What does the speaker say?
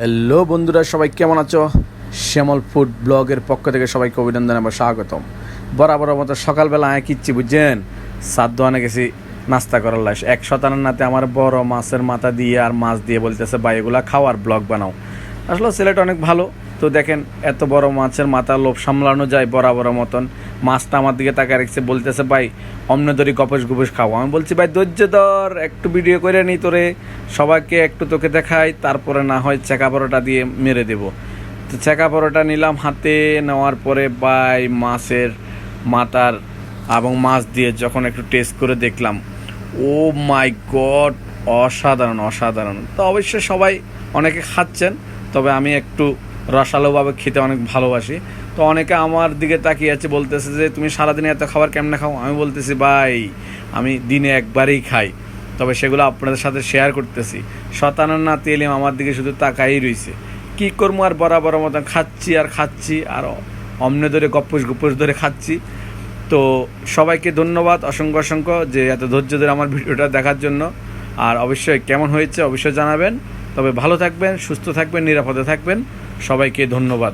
Hello বন্ধুরা, সবাই কেমন আছো? শ্যামল ফুড ব্লগের পক্ষ থেকে সবাইকে অভিনন্দন এবং স্বাগতম। বরাবর মতো সকালবেলা কিচ্ছি বুঝছেন, সাত দোয়ানে গেছি নাস্তা করার লাইস 100 নাতে আমার বড় মাছের মাথা দিয়ে আর মাছ দিয়ে বলতেছে ভাই এগুলা খাওয়ার ব্লগ বানাও। আসলে ছেলেটা অনেক ভালো, তো দেখেন এত বড় মাছের মাথা লোভ সামলানো যায় বরাবর মতন। মাছটা আমার দিকে তাকায় রেখেছে, বলতেছে ভাই অমনে ধরি গপস গপস খাও। আমি বলছি ভাই ধৈর্য ধর, একটু ভিডিও করে নিই তোরে, সবাইকে একটু তোকে দেখাই, তারপরে না হয় চেকা পরোটা দিয়ে মেরে দেবো। তো চেকা পরোটা নিলাম হাতে, নেওয়ার পরে ভাই মাছের মাথার এবং মাছ দিয়ে যখন একটু টেস্ট করে দেখলাম, ও মাই গড, অসাধারণ অসাধারণ। তো অবশ্যই সবাই অনেকে খাচ্ছেন, তবে আমি একটু রসালোভাবে খেতে অনেক ভালোবাসি। তো অনেকে আমার দিকে তাকিয়ে আছে, বলতেছে যে তুমি সারাদিনে এত খাবার কেমনে খাও? আমি বলতেছি ভাই আমি দিনে একবারই খাই, তবে সেগুলো আপনাদের সাথে শেয়ার করতেছি। শতানন্না তেলিম আমার দিকে শুধু তাকাই রইছে, কি করবো আর বরাবর মতন খাচ্ছি আর খাচ্ছি আর অমনে ধরে গপ্পস গপ্পস ধরে খাচ্ছি। তো সবাইকে ধন্যবাদ অসংখ্য অসংখ্য যে এত ধৈর্য ধরে আমার ভিডিওটা দেখার জন্য। আর অবশ্যই কেমন হয়েছে অবশ্যই জানাবেন। তবে ভালো থাকবেন, সুস্থ থাকবেন, নিরাপদে থাকবেন। সবাইকে ধন্যবাদ।